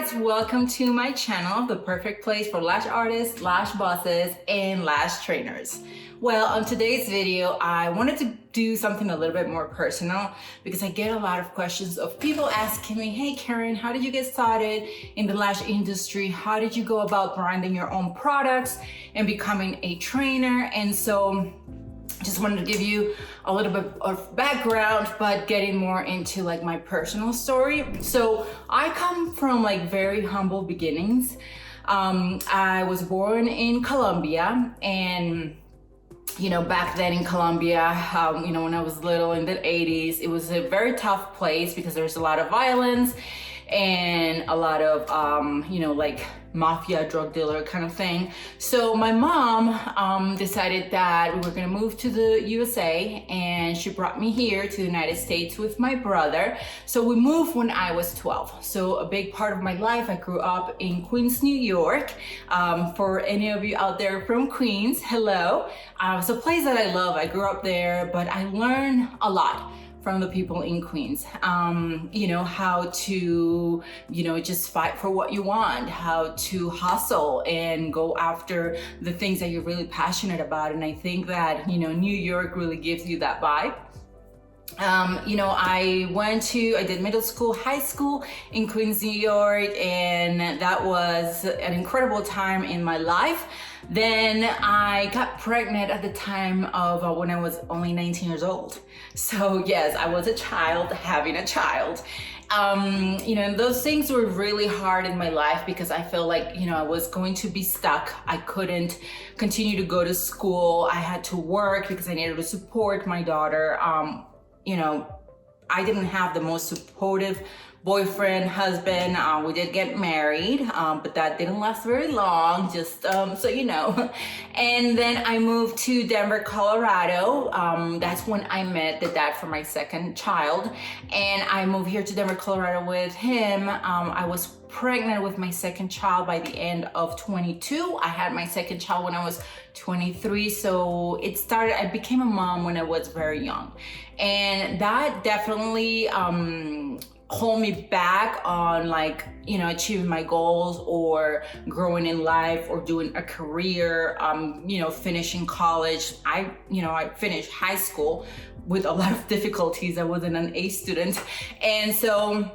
guys, welcome to my channel, the perfect place for lash artists, lash bosses, and lash trainers. Well, on today's video, I wanted to do something a little bit more personal because I get a lot of questions of people asking me, hey Karen, how did you get started in the lash industry? How did you go about branding your own products and becoming a trainer? And so just wanted to give you a little bit of background, but getting more into like my personal story. So I come from like very humble beginnings. I was born in Colombia, and back then in Colombia, when I was little in the 80s, it was a very tough place because there's a lot of violence and a lot of, like mafia, drug dealer kind of thing. So my mom decided that we were gonna move to the USA, and she brought me here to the United States with my brother. So we moved when I was 12. So a big part of my life, I grew up in Queens, New York. For any of you out there from Queens, hello. It's a place that I love. I grew up there, but I learned a lot from the people in Queens. How to, just fight for what you want, how to hustle and go after the things that you're really passionate about. And I think that, New York really gives you that vibe. I did middle school, high school in Queens, New York, and that was an incredible time in my life. Then I got pregnant at the time of when I was only 19 years old. So yes, I was a child having a child. And those things were really hard in my life because I felt like, I was going to be stuck. I couldn't continue to go to school. I had to work because I needed to support my daughter. I didn't have the most supportive boyfriend, husband. We did get married, but that didn't last very long, just so you know. And then I moved to Denver, Colorado. That's when I met the dad for my second child. And I moved here to Denver, Colorado with him. I was pregnant with my second child by the end of 22. I had my second child when I was 23. So I became a mom when I was very young. And that definitely hold me back on achieving my goals or growing in life or doing a career, finishing college. I finished high school with a lot of difficulties. I wasn't an A student. And so,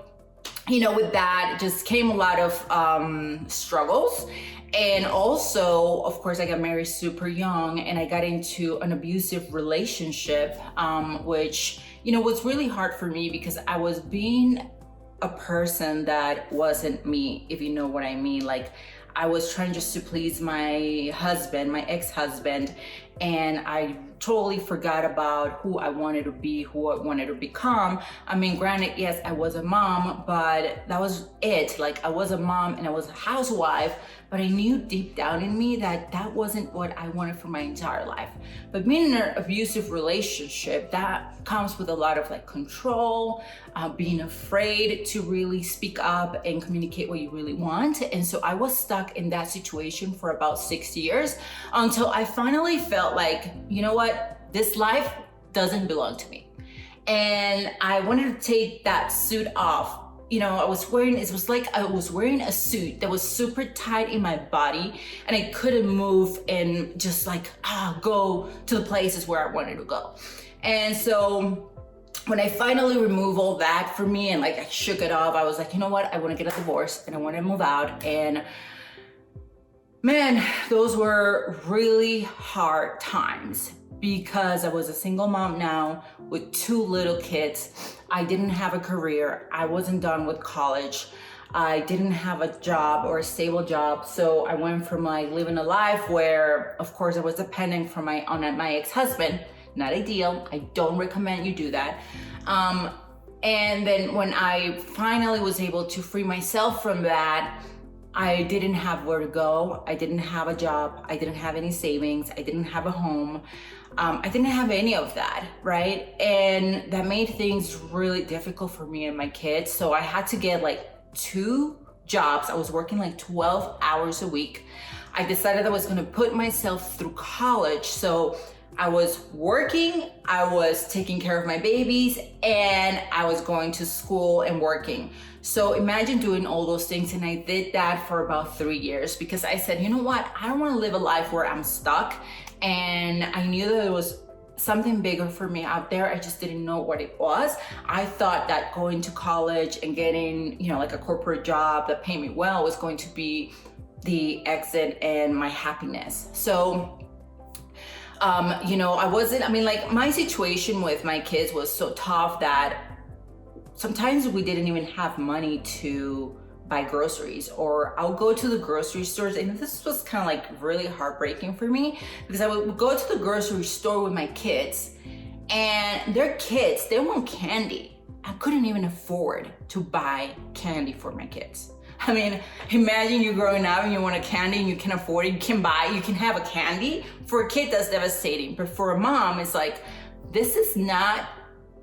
with that just came a lot of struggles. And also, of course, I got married super young, and I got into an abusive relationship, which, was really hard for me because I was being a person that wasn't me, if you know what I mean. Like, I was trying just to please my husband, my ex-husband, and I totally forgot about who I wanted to be, who I wanted to become. I mean, granted, yes, I was a mom, but that was it. Like, I was a mom and I was a housewife, but I knew deep down in me that that wasn't what I wanted for my entire life. But being in an abusive relationship, that comes with a lot of control, being afraid to really speak up and communicate what you really want. And so I was stuck in that situation for about 6 years until I finally felt like, you know what, this life doesn't belong to me. And I wanted to take that suit off. It was like I was wearing a suit that was super tight in my body, and I couldn't move and just go to the places where I wanted to go. And so when I finally removed all that for me and I shook it off, I was like, you know what, I want to get a divorce and I want to move out. And man, those were really hard times because I was a single mom now with 2 little kids. I didn't have a career. I wasn't done with college. I didn't have a job or a stable job. So I went from living a life where, of course, I was dependent on my ex-husband. Not ideal. I don't recommend you do that. And then when I finally was able to free myself from that, I didn't have where to go. I didn't have a job. I didn't have any savings. I didn't have a home. I didn't have any of that, right? And that made things really difficult for me and my kids. So I had to get 2 jobs. I was working 12 hours a week. I decided I was gonna put myself through college. So I was working, I was taking care of my babies, and I was going to school and working. So imagine doing all those things. And I did that for about 3 years because I said, you know what? I don't want to live a life where I'm stuck. And I knew that there was something bigger for me out there. I just didn't know what it was. I thought that going to college and getting, like a corporate job that paid me well was going to be the exit and my happiness. So my situation with my kids was so tough that sometimes we didn't even have money to buy groceries, or I'll go to the grocery stores, and this was kind of like really heartbreaking for me because I would go to the grocery store with my kids, and their kids, they want candy. I couldn't even afford to buy candy for my kids. I mean, imagine you growing up and you want a candy and you can afford it, you can have a candy. For a kid, that's devastating. But for a mom, it's like, this is not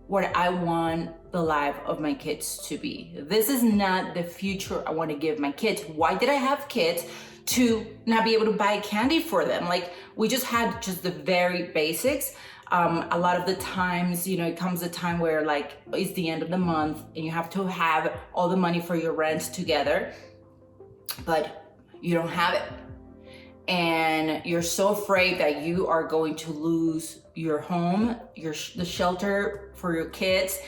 what I want the life of my kids to be. This is not the future I want to give my kids. Why did I have kids to not be able to buy candy for them? Like, we just had just the very basics. A lot of the times, it comes a time where like it's the end of the month and you have to have all the money for your rent together, but you don't have it. And you're so afraid that you are going to lose your home, the shelter for your kids,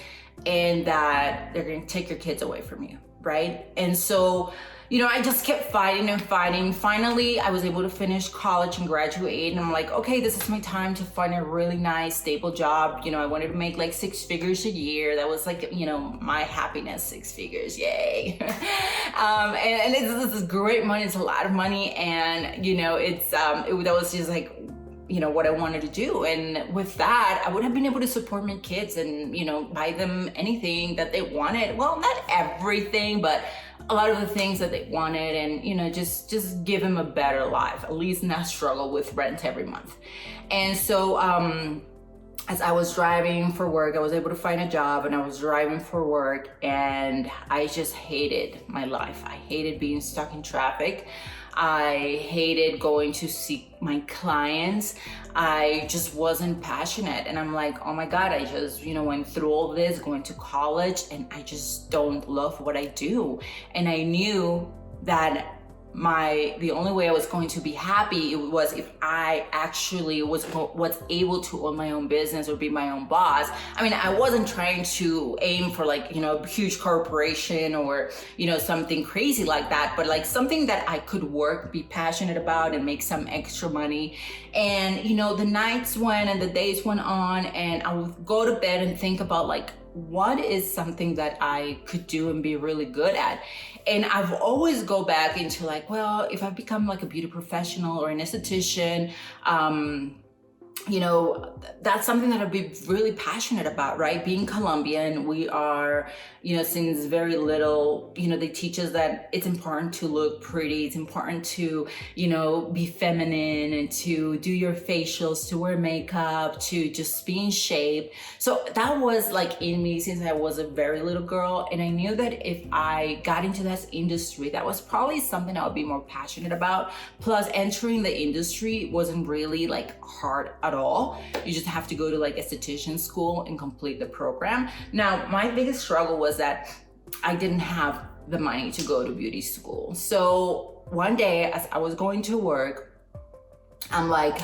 and that they're going to take your kids away from you, right? And so, I just kept fighting and fighting. Finally, I was able to finish college and graduate. And I'm like, okay, this is my time to find a really nice, stable job. I wanted to make like 6 figures a year. That was like, my happiness, 6 figures, yay. And this is great money. It's a lot of money. And, that was just like, what I wanted to do. And with that, I would have been able to support my kids and, buy them anything that they wanted. Well, not everything, but a lot of the things that they wanted, and, just give them a better life, at least not struggle with rent every month. And so, as I was driving for work, I was able to find a job, and I was driving for work, and I just hated my life. I hated being stuck in traffic. I hated going to see my clients. I just wasn't passionate. And I'm like, oh my God, I just, went through all this, going to college, and I just don't love what I do. And I knew that the only way I was going to be happy was if I actually was able to own my own business or be my own boss. I mean, I wasn't trying to aim for like, a huge corporation or, something crazy like that, but like something that I could work, be passionate about, and make some extra money. And, the nights went and the days went on, and I would go to bed and think about like, what is something that I could do and be really good at? And I've always go back into like, well, if I become like a beauty professional or an esthetician, that's something that I'd be really passionate about, right? Being Colombian, we are, since very little, they teach us that it's important to look pretty. It's important to, be feminine and to do your facials, to wear makeup, to just be in shape. So that was like in me since I was a very little girl. And I knew that if I got into this industry, that was probably something I would be more passionate about. Plus, entering the industry wasn't really like hard at all. You just have to go to like esthetician school and complete the program. Now, my biggest struggle was that I didn't have the money to go to beauty school. So one day as I was going to work, I'm like,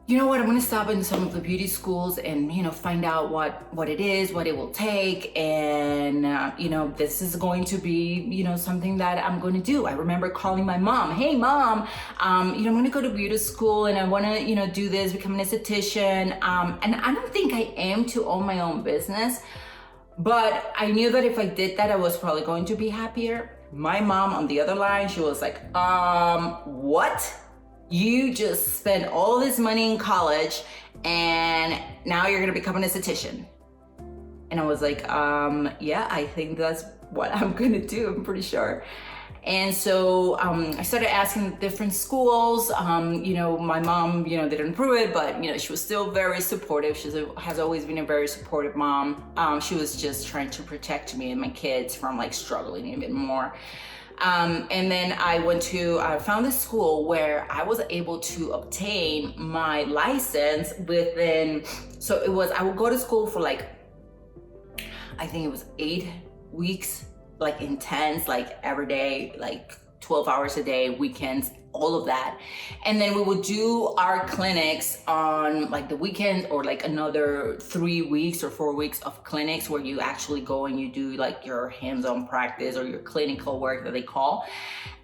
you know what, I'm gonna stop in some of the beauty schools and, find out what it is, what it will take. And, this is going to be, something that I'm going to do. I remember calling my mom, hey mom, I'm gonna go to beauty school and I wanna, do this, become an esthetician. And I don't think I am to own my own business, but I knew that if I did that, I was probably going to be happier. My mom on the other line, she was like, what? You just spent all this money in college and now you're gonna become an esthetician. And I was like, yeah, I think that's what I'm gonna do, I'm pretty sure. And so I started asking different schools. My mom, didn't approve it, but she was still very supportive. She has always been a very supportive mom. She was just trying to protect me and my kids from like struggling even more. And then I found this school where I was able to obtain my license within, I would go to school for like, I think it was 8 weeks, like intense, like every day, like 12 hours a day, weekends, all of that. And then we would do our clinics on like the weekends, or like another 3 weeks or 4 weeks of clinics where you actually go and you do like your hands-on practice or your clinical work that they call.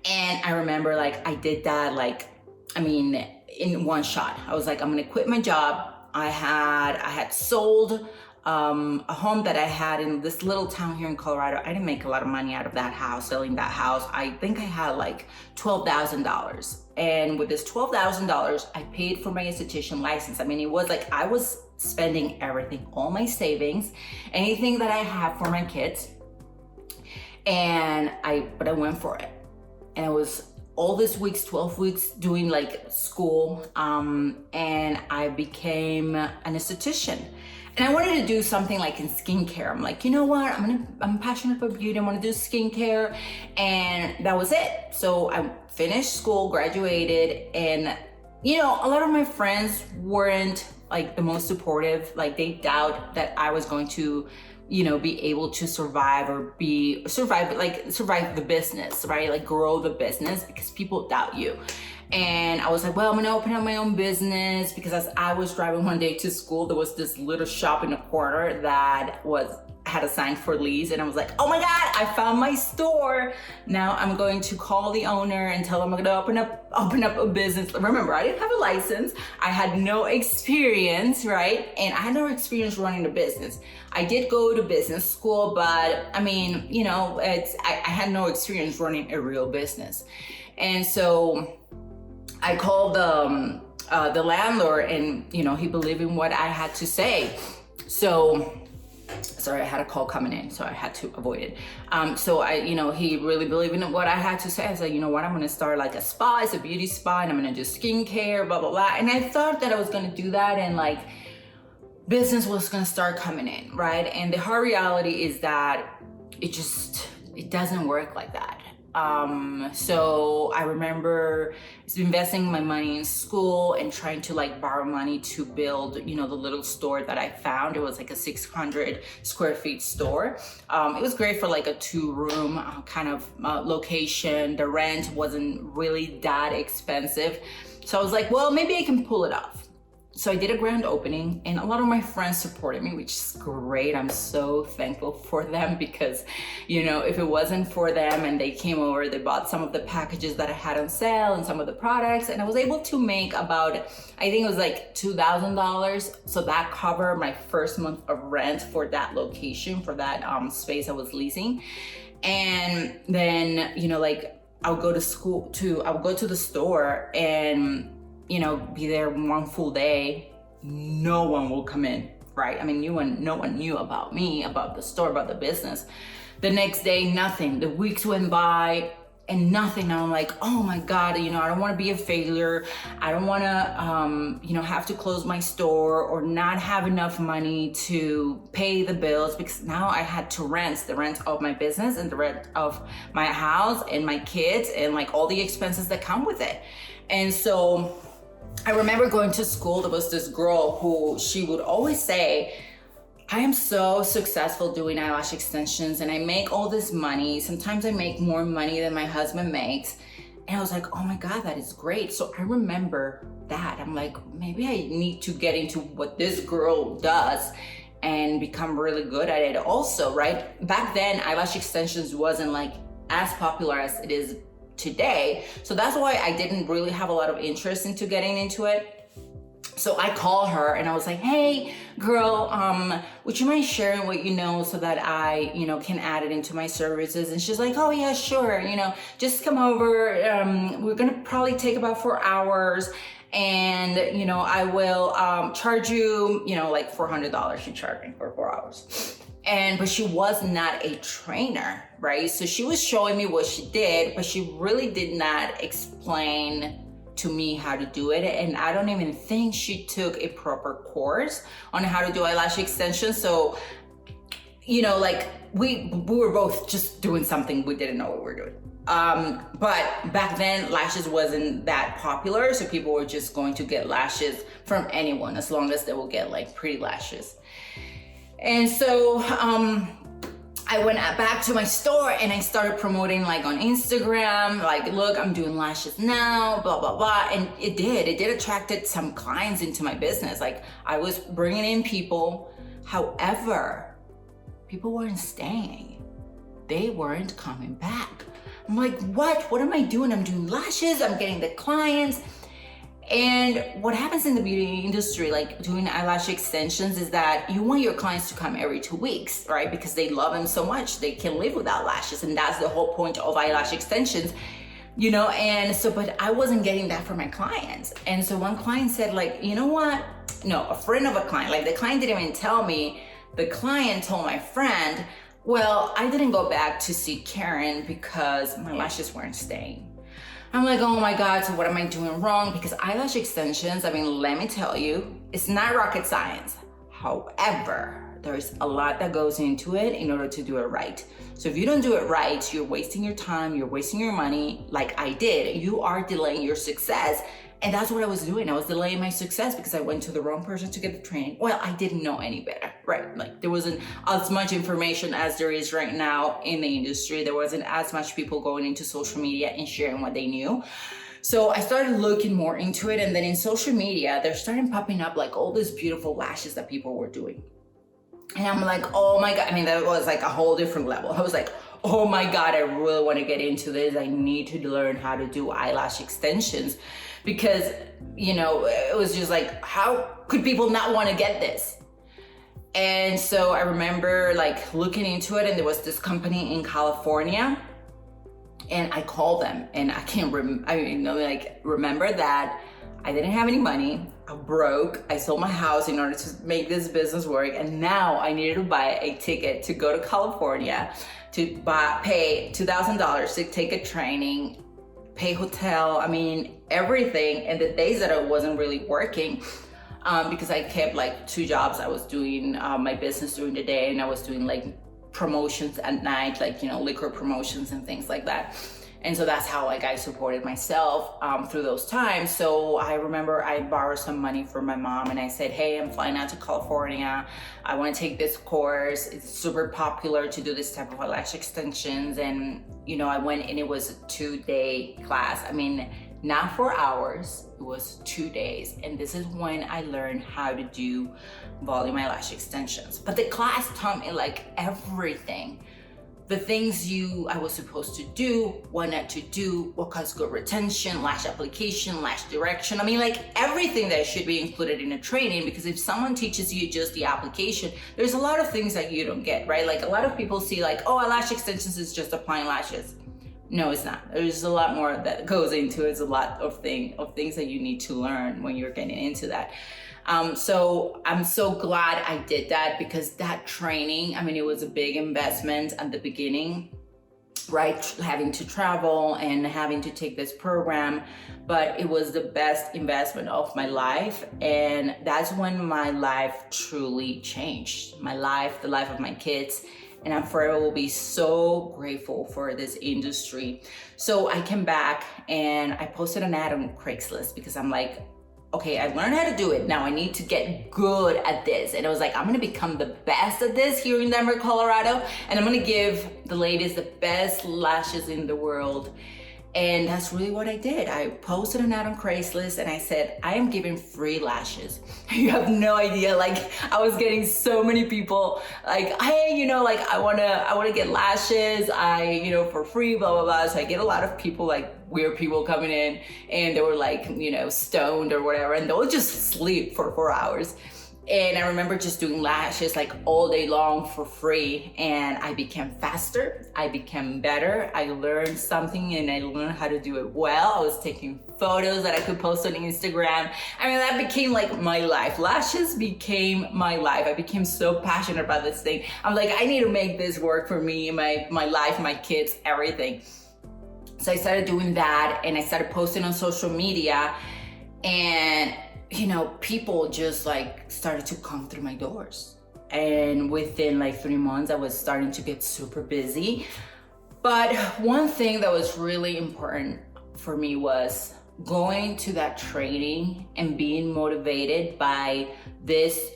And I remember like I did that, like, I mean, in one shot. I was like, I'm gonna quit my job. I had sold a home that I had in this little town here in Colorado. I didn't make a lot of money out of that house, selling that house. I think I had like $12,000. And with this $12,000, I paid for my esthetician license. I mean, it was like I was spending everything, all my savings, anything that I have for my kids. But I went for it. And it was all these weeks, 12 weeks doing like school. And I became an esthetician. And I wanted to do something like in skincare. I'm like, you know what? I'm passionate about beauty. I want to do skincare. And that was it. So I finished school, graduated, and you know, a lot of my friends weren't like the most supportive. Like they doubt that I was going to, you know, be able to survive the business, right? Like grow the business, because people doubt you. And I was like, well, I'm gonna open up my own business, because as I was driving one day to school, there was this little shop in the corner that had a sign for lease, and I was like, oh my God, I found my store. Now I'm going to call the owner and tell them I'm gonna open up a business. Remember, I didn't have a license. I had no experience, right? And I had no experience running a business. I did go to business school, but I mean, you know, I had no experience running a real business. And so I called the landlord, and you know, he believed in what I had to say. So, sorry, I had a call coming in, so I had to avoid it. He really believed in what I had to say. I said, you know what, I'm gonna start like a spa, it's a beauty spa, and I'm gonna do skincare, blah, blah, blah. And I thought that I was gonna do that, and like business was gonna start coming in, right? And the hard reality is that it doesn't work like that. So I remember investing my money in school and trying to like borrow money to build, you know, the little store that I found. It was like a 600 square feet store. It was great for like a 2-room kind of location. The rent wasn't really that expensive. So I was like, well, maybe I can pull it off. So I did a grand opening, and a lot of my friends supported me, which is great. I'm so thankful for them, because, you know, if it wasn't for them and they came over, they bought some of the packages that I had on sale and some of the products, and I was able to make about, I think it was like $2,000. So that covered my first month of rent for that location, for that space I was leasing. And then, you know, like I would go to the store and, you know, be there one full day, no one will come in, right? I mean, no one knew about me, about the store, about the business. The next day, nothing. The weeks went by and nothing. I'm like, oh my God, you know, I don't want to be a failure. I don't want to, you know, have to close my store or not have enough money to pay the bills, because now I had to rent the rent of my business and the rent of my house and my kids and like all the expenses that come with it. And so I remember going to school. There was this girl who she would always say, I am so successful doing eyelash extensions and I make all this money. Sometimes I make more money than my husband makes. And I was like, oh my God, that is great. So I remember that. I'm like, maybe I need to get into what this girl does and become really good at it also, right? Back then, eyelash extensions wasn't like as popular as it is today. So that's why I didn't really have a lot of interest into getting into it. So I called her and I was like, hey girl, would you mind sharing what you know so that I, you know, can add it into my services? And she's like, oh yeah, sure. You know, just come over. We're going to probably take about 4 hours, and, you know, I will charge you, you know, like $400 she charged me for 4 hours. But she was not a trainer, right? So she was showing me what she did, but she really did not explain to me how to do it. And I don't even think she took a proper course on how to do eyelash extensions. So, you know, like we were both just doing something we didn't know what we were doing. But back then lashes wasn't that popular, so people were just going to get lashes from anyone as long as they will get like pretty lashes. And so I went back to my store and I started promoting like on Instagram, like, look, I'm doing lashes now, blah, blah, blah. And it did attracted some clients into my business. Like I was bringing in people. However, people weren't staying. They weren't coming back. I'm like, what am I doing? I'm doing lashes, I'm getting the clients. And what happens in the beauty industry, like doing eyelash extensions, is that you want your clients to come every 2 weeks, right? Because they love them so much, they can live without lashes. And that's the whole point of eyelash extensions, you know? And so, but I wasn't getting that for my clients. And so one client said like, you know what? No, a friend of a client, like the client didn't even tell me, the client told my friend, well, I didn't go back to see Karen because my lashes weren't staying. I'm like, oh my God, so what am I doing wrong? Because eyelash extensions, I mean, let me tell you, it's not rocket science. However, there's a lot that goes into it in order to do it right. So if you don't do it right, you're wasting your time, you're wasting your money, like I did. You are delaying your success. And that's what I was doing. I was delaying my success because I went to the wrong person to get the training. Well, I didn't know any better, right? Like there wasn't as much information as there is right now in the industry. There wasn't as much people going into social media and sharing what they knew. So I started looking more into it. And then in social media, they're starting popping up like all these beautiful lashes that people were doing. And I'm like, oh my God. I mean, that was like a whole different level. I was like, oh my God, I really want to get into this. I need to learn how to do eyelash extensions. Because, you know, it was just like, how could people not want to get this? And so I remember like looking into it, and there was this company in California, and I called them, and I can't remember that I didn't have any money. I broke. I sold my house in order to make this business work. And now I needed to buy a ticket to go to California to pay $2,000 to take a training, pay hotel, I mean, everything. And the days that I wasn't really working, because I kept like 2 jobs. I was doing my business during the day, and I was doing like promotions at night, like, you know, liquor promotions and things like that. And so that's how like I supported myself through those times. So I remember I borrowed some money from my mom, and I said, hey, I'm flying out to California. I want to take this course. It's super popular to do this type of eyelash extensions. And, you know, I went, and it was a 2-day class. I mean, not 4 hours, it was 2 days. And this is when I learned how to do volume eyelash extensions. But the class taught me like everything. The things I was supposed to do, what not to do, what caused good retention, lash application, lash direction. I mean, like everything that should be included in a training, because if someone teaches you just the application, there's a lot of things that you don't get, right? Like a lot of people see like, oh, eyelash extensions is just applying lashes. No, it's not. There's a lot more that goes into it. It's a lot of things that you need to learn when you're getting into that. So I'm so glad I did that, because that training, I mean, it was a big investment at the beginning, right? Having to travel and having to take this program, but it was the best investment of my life. And that's when my life truly changed. My life, the life of my kids. And I'm forever will be so grateful for this industry. So I came back and I posted an ad on Craigslist, because I'm like, okay, I learned how to do it. Now I need to get good at this. And I was like, I'm gonna become the best at this here in Denver, Colorado. And I'm gonna give the ladies the best lashes in the world. And that's really what I did. I posted an ad on Craigslist, and I said, I am giving free lashes. You have no idea. Like I was getting so many people like, hey, you know, like I wanna get lashes, you know, for free, blah, blah, blah. So I get a lot of people, like weird people coming in, and they were like, you know, stoned or whatever, and they'll just sleep for 4 hours. And I remember just doing lashes like all day long for free, and I became faster, I became better, I learned something, and I learned how to do it well. I was taking photos that I could post on Instagram. I mean, that became like my life. Lashes became my life. I became so passionate about this thing. I'm like, I need to make this work for me, my life, my kids, everything. So I started doing that, and I started posting on social media, and you know, people just like started to come through my doors. And within like 3 months, I was starting to get super busy. But one thing that was really important for me was going to that training and being motivated by this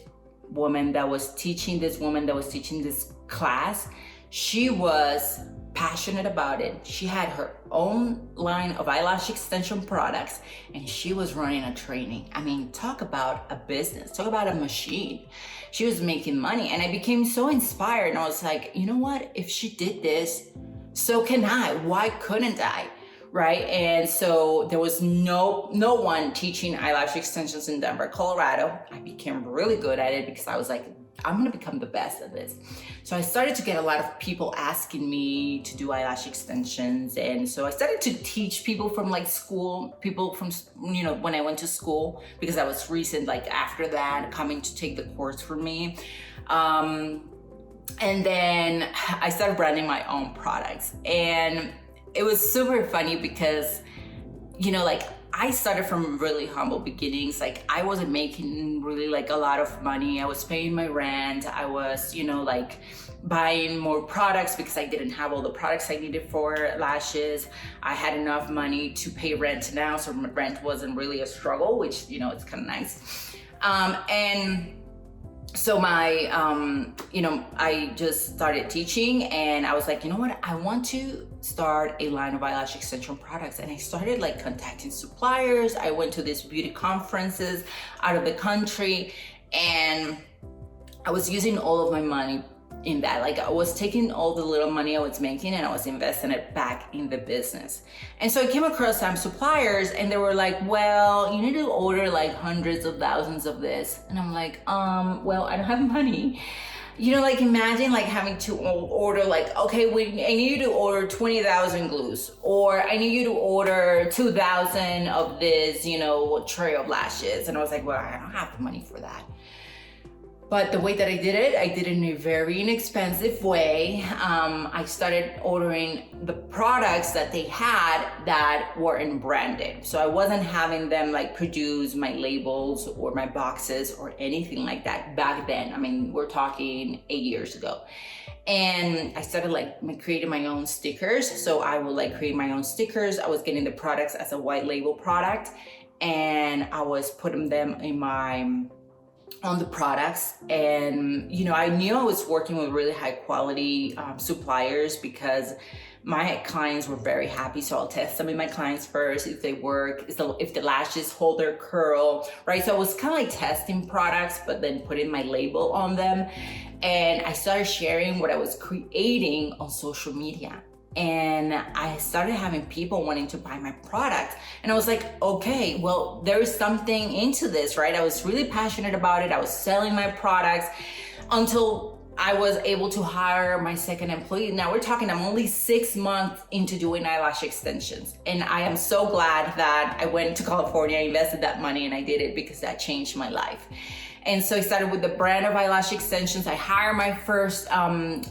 woman that was teaching this class. She was passionate about it. She had her own line of eyelash extension products and she was running a training. I mean, talk about a business, talk about a machine. She was making money and I became so inspired and I was like, you know what? If she did this, so can I. Why couldn't I? Right? And so there was no one teaching eyelash extensions in Denver, Colorado. I became really good at it because I was like, I'm gonna become the best at this. So I started to get a lot of people asking me to do eyelash extensions. And so I started to teach people from like school, people from, you know, when I went to school, because I was recent, like after that, coming to take the course from me. And then I started branding my own products. And it was super funny because, you know, like I started from really humble beginnings. Like I wasn't making really like a lot of money. I was paying my rent. I was, you know, like buying more products because I didn't have all the products I needed for lashes. I had enough money to pay rent now. So rent wasn't really a struggle, which, you know, it's kind of nice. And so I just started teaching and I was like, you know what? I want to start a line of eyelash extension products. And I started like contacting suppliers. I went to these beauty conferences out of the country and I was using all of my money in that. Like I was taking all the little money I was making and I was investing it back in the business. And so I came across some suppliers and they were like, well, you need to order like hundreds of thousands of this. And I'm like, well, I don't have money. You know, like imagine like having to order like, okay, I need you to order 20,000 glues, or I need you to order 2,000 of this, you know, tray of lashes. And I was like, well, I don't have the money for that. But the way that I did it in a very inexpensive way. I started ordering the products that they had that weren't branded. So I wasn't having them like produce my labels or my boxes or anything like that back then. I mean, we're talking 8 years ago. And I started like creating my own stickers. So I would like create my own stickers. I was getting the products as a white label product and I was putting them on the products. And you know, I knew I was working with really high quality suppliers because my clients were very happy. So I'll test some of my clients first if they work, if the lashes hold their curl, right? So I was kind of like testing products but then putting my label on them. And I started sharing what I was creating on social media. And I started having people wanting to buy my product. And I was like, okay, well, there is something into this, right? I was really passionate about it. I was selling my products until I was able to hire my second employee. Now we're talking, I'm only 6 months into doing eyelash extensions. And I am so glad that I went to California, I invested that money and I did it because that changed my life. And so I started with the brand of eyelash extensions. I hired my first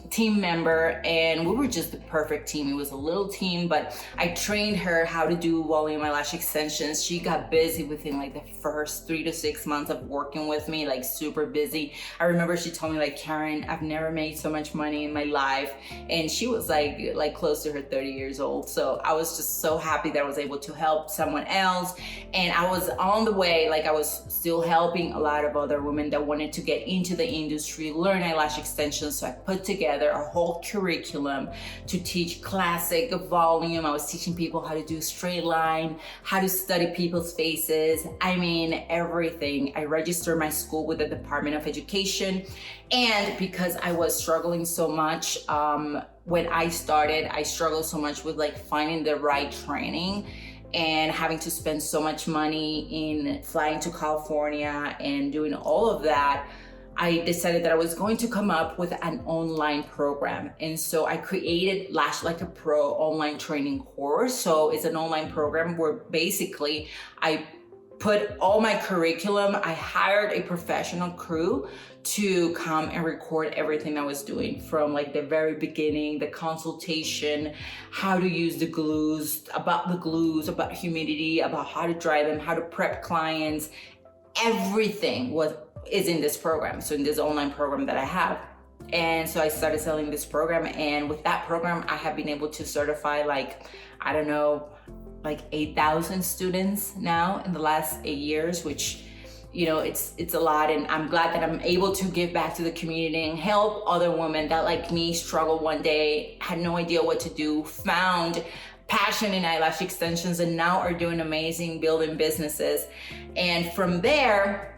team member and we were just the perfect team. It was a little team, but I trained her how to do volume eyelash extensions. She got busy within like the first 3 to 6 months of working with me, like super busy. I remember she told me like, Karen, I've never made so much money in my life. And she was like close to her 30 years old. So I was just so happy that I was able to help someone else. And I was on the way, like I was still helping a lot of other women that wanted to get into the industry, learn eyelash extensions. So I put together a whole curriculum to teach classic volume. I was teaching people how to do straight line, how to study people's faces. I mean, everything. I registered my school with the Department of Education. And because I was struggling so much, when I started, I struggled so much with like finding the right training and having to spend so much money in flying to California and doing all of that. I decided that I was going to come up with an online program. And so I created Lash Like a Pro online training course. So it's an online program where basically I put all my curriculum, I hired a professional crew to come and record everything I was doing from like the very beginning, the consultation, how to use the glues, about humidity, about how to dry them, how to prep clients. Everything is in this program. So in this online program that I have. And so I started selling this program, and with that program, I have been able to certify like, I don't know, like 8,000 students now in the last 8 years, which, you know, it's a lot. And I'm glad that I'm able to give back to the community and help other women that like me struggled one day, had no idea what to do, found passion in eyelash extensions, and now are doing amazing, building businesses. And from there,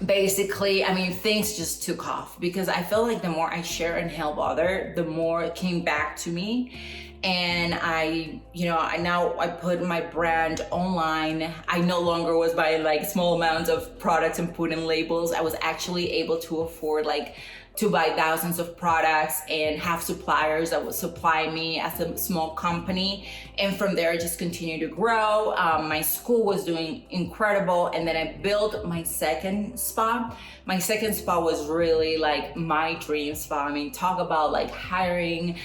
basically, I mean, things just took off because I feel like the more I share and help other, the more it came back to me. And I put my brand online. I no longer was buying like small amounts of products and putting labels. I was actually able to afford like to buy thousands of products and have suppliers that would supply me as a small company. And from there, I just continued to grow. My school was doing incredible. And then I built my second spa. My second spa was really like my dream spa. I mean, talk about like hiring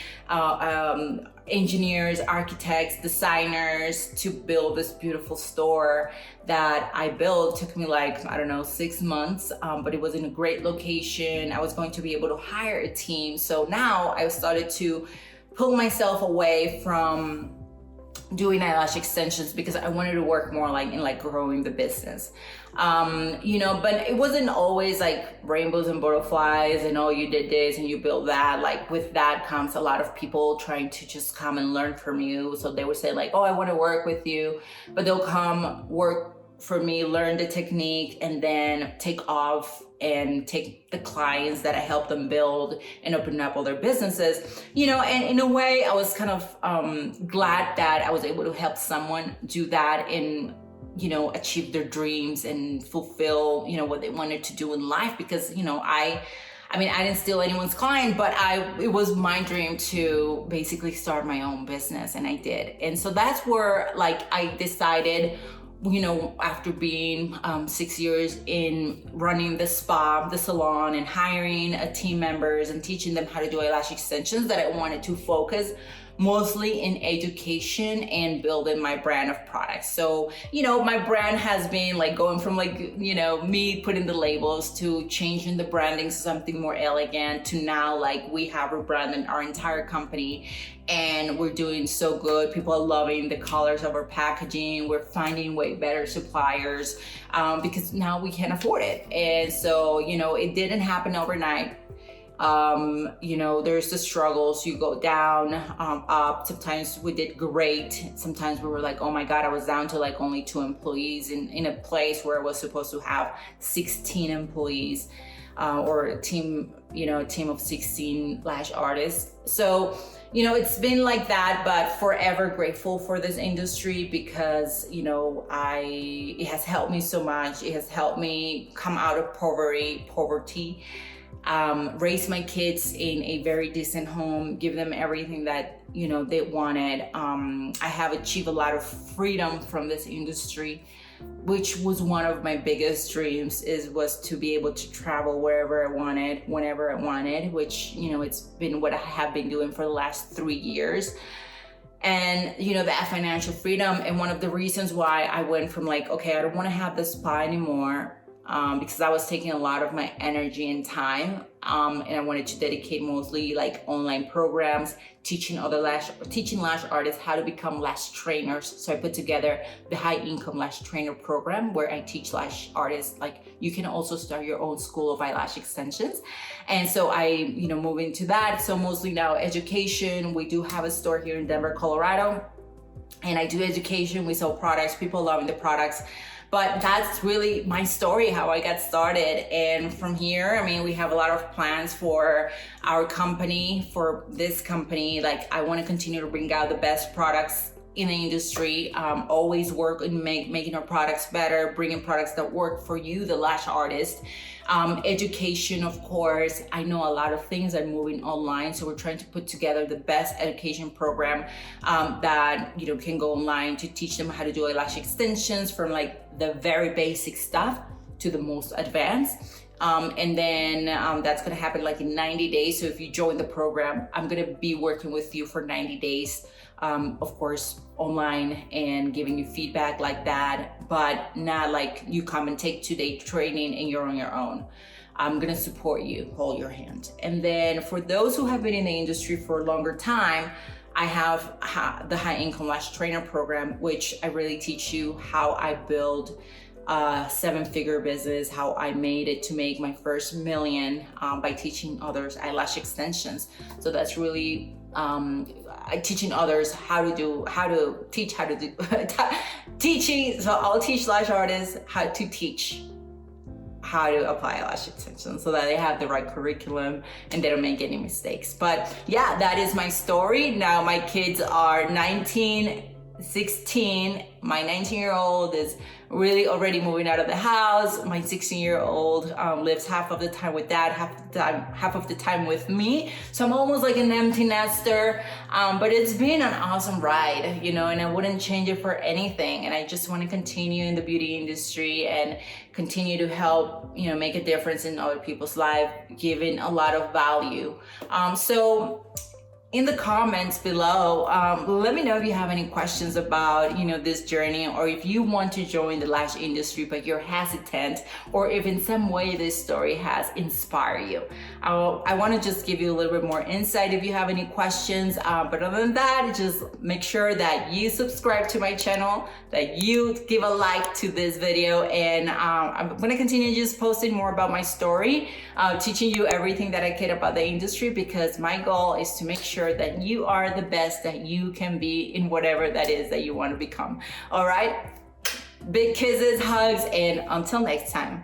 engineers, architects, designers to build this beautiful store that I built. It took me like, I don't know, 6 months, but it was in a great location. I was going to be able to hire a team. So now I started to pull myself away from doing eyelash extensions because I wanted to work more like in like growing the business. But it wasn't always like rainbows and butterflies and oh, you did this and you built that. Like with that comes a lot of people trying to just come and learn from you. So they would say like, oh, I want to work with you, but they'll come work for me, learn the technique, and then take off and take the clients that I help them build and open up all their businesses, and in a way I was kind of glad that I was able to help someone do that and, achieve their dreams and fulfill, what they wanted to do in life. Because, I didn't steal anyone's client, but it was my dream to basically start my own business, and I did. And so that's where like I decided, after being 6 years in running the spa, the salon, and hiring team members and teaching them how to do eyelash extensions, that I wanted to focus mostly in education and building my brand of products. So, my brand has been like going from like, me putting the labels to changing the branding to something more elegant, to now like we have rebranded our entire company and we're doing so good. People are loving the colors of our packaging. We're finding way better suppliers because now we can afford it. And so, it didn't happen overnight. There's the struggles. You go down, up. Sometimes we did great. Sometimes we were like, oh my God, I was down to like only 2 employees in a place where I was supposed to have 16 employees, or a team of 16 lash artists. So, it's been like that, but forever grateful for this industry because, it has helped me so much. It has helped me come out of poverty, raise my kids in a very decent home, give them everything that, they wanted. I have achieved a lot of freedom from this industry, which was one of my biggest dreams, was to be able to travel wherever I wanted, whenever I wanted, which, it's been what I have been doing for the last 3 years. And, that financial freedom. And one of the reasons why I went from like, okay, I don't want to have this spa anymore, because I was taking a lot of my energy and time, and I wanted to dedicate mostly like online programs, teaching lash artists how to become lash trainers. So I put together the high income lash trainer program where I teach lash artists like you can also start your own school of eyelash extensions. And so I move into that. So mostly now education. We do have a store here in Denver, Colorado, and I do education. We sell products, people loving the products. But that's really my story, how I got started. And from here, we have a lot of plans for our company, for this company. Like I want to continue to bring out the best products in the industry, always work on making our products better, bringing products that work for you, the lash artist. Education, of course. I know a lot of things are moving online, so we're trying to put together the best education program that can go online to teach them how to do eyelash extensions, from like the very basic stuff to the most advanced. And then that's gonna happen like in 90 days. So if you join the program, I'm gonna be working with you for 90 days, of course, online, and giving you feedback like that, but not like you come and take 2-day training and you're on your own. I'm gonna support you, hold your hand. And then for those who have been in the industry for a longer time, I have the High Income Lash Trainer program, which I really teach you how I build a 7-figure business, how I made it to make my first million by teaching others eyelash extensions. So that's really teaching others teaching. So I'll teach lash artists how to apply eyelash extensions so that they have the right curriculum and they don't make any mistakes. But yeah, that is my story. Now my kids are 19, 16. My 19-year-old is really already moving out of the house. My 16-year-old lives half of the time with dad, half of the time with me. So I'm almost like an empty nester, but it's been an awesome ride, you know, and I wouldn't change it for anything. And I just want to continue in the beauty industry and continue to help, you know, make a difference in other people's lives, giving a lot of value. So in the comments below, let me know if you have any questions about, you know, this journey, or if you want to join the lash industry but you're hesitant, or if in some way this story has inspired you. I want to just give you a little bit more insight if you have any questions, but other than that, just make sure that you subscribe to my channel, that you give a like to this video, and I'm going to continue just posting more about my story, teaching you everything that I can about the industry, because my goal is to make sure that you are the best that you can be in whatever that is that you want to become. All right, big kisses, hugs, and until next time.